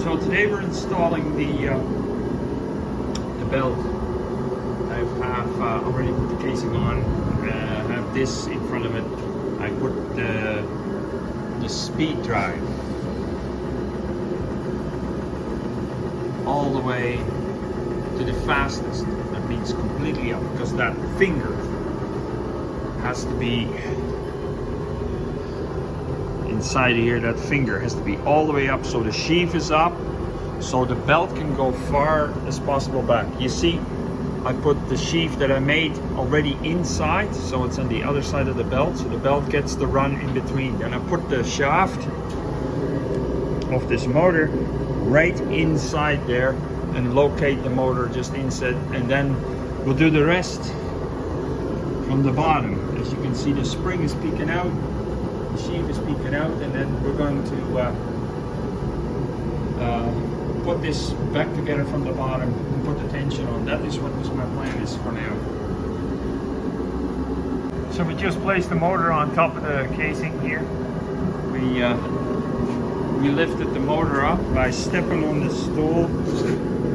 So today we're installing the belt. I have already put the casing on. I have this in front of it. I put the speed drive all the way to the fastest. That means completely up, because that finger has to be inside here. That finger has to be all the way up, so the sheath is up, so the belt can go far as possible back. You see, I put the sheath that I made already inside, so it's on the other side of the belt, so the belt gets to run in between. Then I put the shaft of this motor right inside there and locate the motor just inside, and then we'll do the rest from the bottom. As you can see, the spring is peeking out, the sheath is peeking out, and then we're going to put this back together from the bottom and put the tension on. That is what my plan is for now. So we just placed the motor on top of the casing here. We lifted the motor up by stepping on the stool.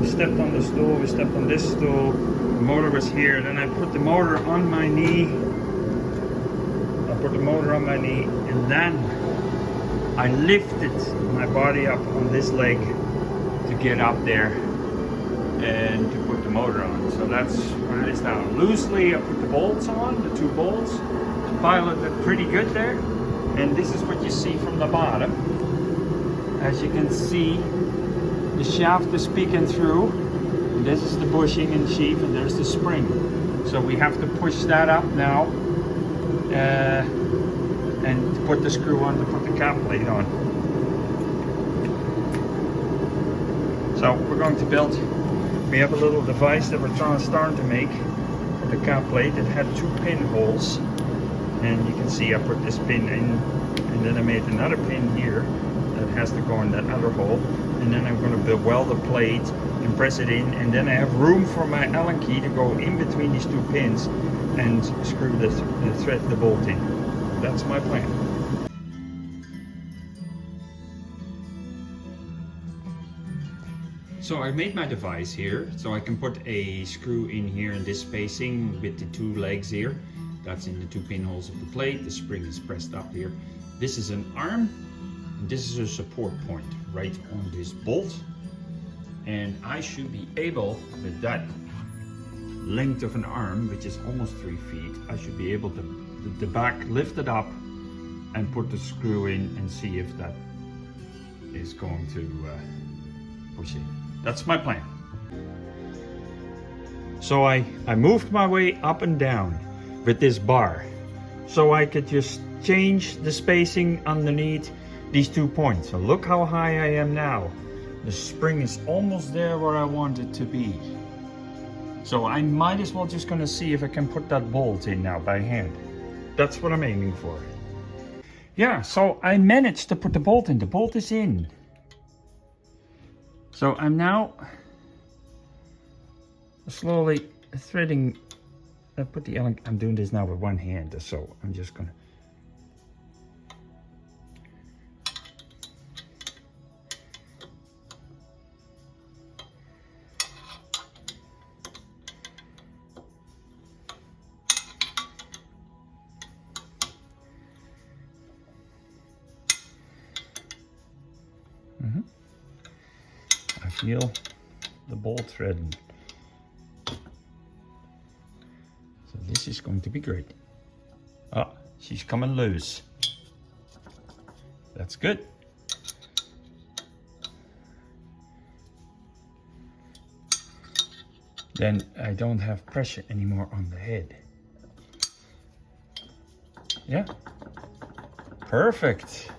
We stepped on the stool, we stepped on this stool, the motor was here. Then I put the motor on my knee. And then I lifted my body up on this leg to get up there and to put the motor on. So that's what it is now. Loosely, I put the bolts on, the 2 bolts. The piloted pretty good there. And this is what you see from the bottom. As you can see, the shaft is peeking through. And this is the bushing and sheath, and there's the spring. So we have to push that up now and to put the screw on to put the cap plate on. So we're going to build, we have a little device that we're starting to make for the cap plate. It had 2 pinholes, and you can see I put this pin in, and then I made another pin here that has to go in that other hole, and then I'm going to weld the plate and press it in, and then I have room for my Allen key to go in between these 2 pins and screw the bolt in. That's my plan. So I made my device here, so I can put a screw in here in this spacing with the 2 legs here. That's in the 2 pinholes of the plate. The spring is pressed up here. This is an arm, and this is a support point right on this bolt. And I should be able, with that length of an arm, which is almost 3 feet, I should be able to the back lift it up and put the screw in and see if that is going to push in. That's my plan. So I moved my way up and down with this bar, so I could just change the spacing underneath these 2 points. So look how high I am now. The spring is almost there where I want it to be. So I might as well just gonna see if I can put that bolt in now by hand. That's what I'm aiming for. Yeah, so I managed to put the bolt in. The bolt is in. So I'm now slowly threading. I'm doing this now with one hand, so I'm just gonna. I feel the bolt threading. So this is going to be great. Ah, she's coming loose. That's good. Then I don't have pressure anymore on the head. Yeah, perfect.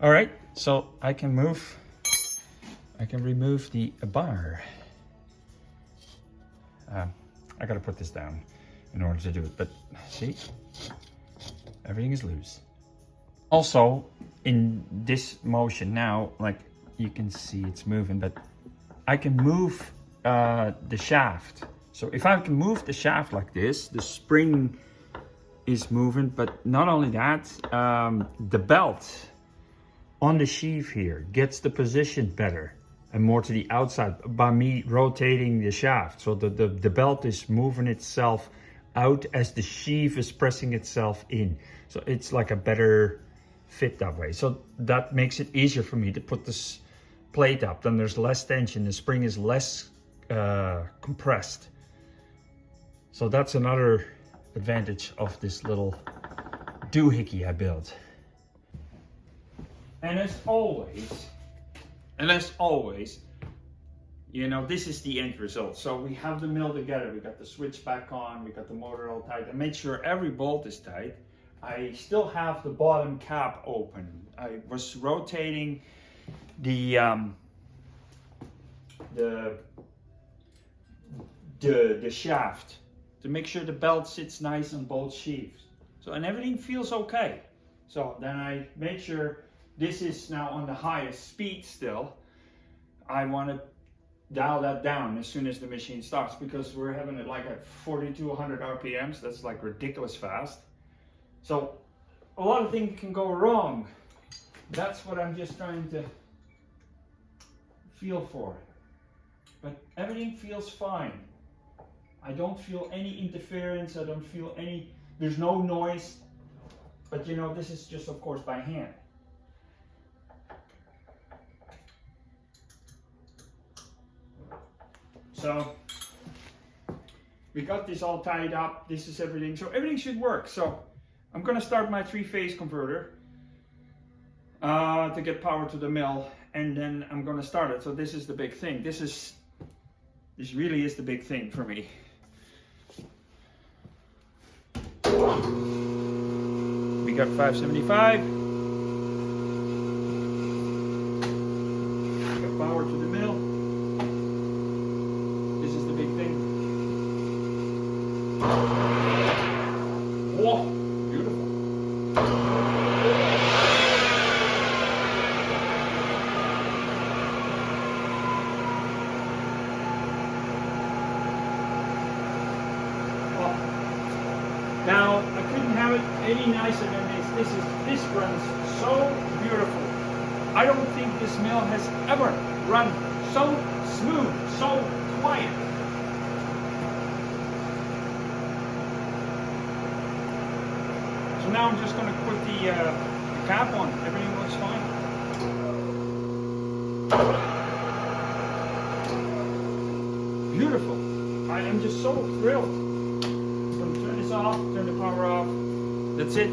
All right, so I can remove the bar. I gotta put this down in order to do it, but see, everything is loose. Also, in this motion now, like you can see it's moving, but I can move the shaft. So if I can move the shaft like this, the spring is moving, but not only that, the belt on the sheave here, gets the position better and more to the outside by me rotating the shaft. So the belt is moving itself out as the sheave is pressing itself in. So it's like a better fit that way. So that makes it easier for me to put this plate up. Then there's less tension, the spring is less compressed. So that's another advantage of this little doohickey I built. And as always, you know, this is the end result. So we have the mill together, we got the switch back on, we got the motor all tight. I made sure every bolt is tight. I still have the bottom cap open. I was rotating the shaft to make sure the belt sits nice on both sheaves. So, and everything feels okay. So then I made sure this is now on the highest speed still. I want to dial that down as soon as the machine starts, because we're having it like at 4,200 RPMs. That's like ridiculous fast. So a lot of things can go wrong. That's what I'm just trying to feel for. But everything feels fine. I don't feel any interference. I don't feel any, there's no noise. But you know, this is just of course by hand. So we got this all tied up. This is everything. So everything should work. So I'm going to start my 3-phase converter to get power to the mill, and then I'm going to start it. So this is the big thing. This really is the big thing for me. We got 575. We got power to the mill. This is the big thing. Whoa, beautiful. Now, I couldn't have it any nicer than this. This runs so beautiful. I don't think this mill has ever run so smooth, so quiet. So now I'm just going to put the cap on. Everything looks fine. Beautiful. I am just so thrilled. Turn this off, turn the power off. That's it.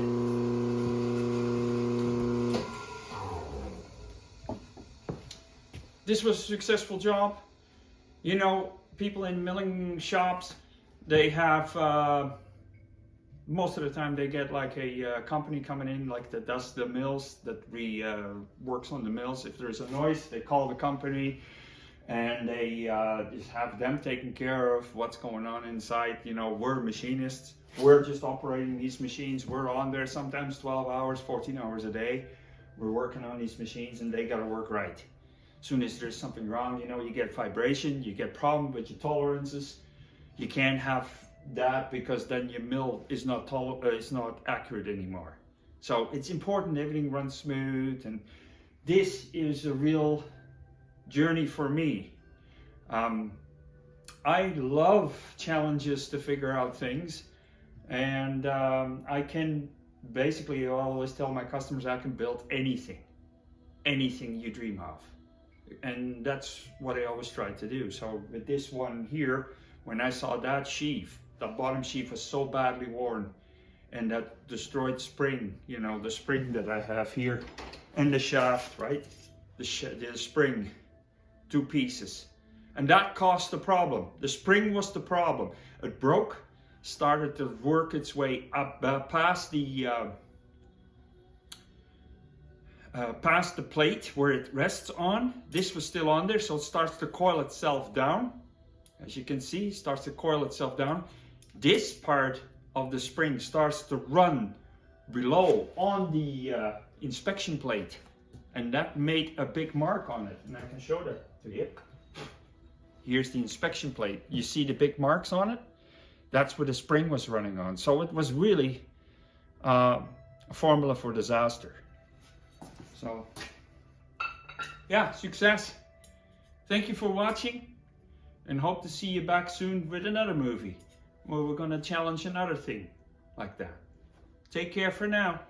This was a successful job. You know, people in milling shops, they have, most of the time they get like a company coming in like that does the mills, that works on the mills. If there's a noise, they call the company, and they just have them taking care of what's going on inside. You know, we're machinists. We're just operating these machines. We're on there sometimes 12 hours, 14 hours a day. We're working on these machines, and they got to work right. As soon as there's something wrong, you know, you get vibration, you get problem with your tolerances. You can't have that, because then your mill is not accurate anymore. So it's important everything runs smooth, and this is a real journey for me. I love challenges to figure out things, and I can basically always tell my customers I can build anything you dream of, and that's what I always try to do. So with this one here, when I saw that sheave, the bottom sheave was so badly worn, and that destroyed spring, you know, the spring that I have here, and the shaft, right, the spring, 2 pieces, and that caused the problem. The spring was the problem. It broke, started to work its way up past the plate where it rests on. This was still on there, so it starts to coil itself down. As you can see, it starts to coil itself down. This part of the spring starts to run below on the inspection plate, and that made a big mark on it, and I can show that to you. Here's the inspection plate. You see the big marks on it? That's where the spring was running on. So it was really a formula for disaster. So yeah, success. Thank you for watching, and hope to see you back soon with another movie where we're gonna challenge another thing like that. Take care for now.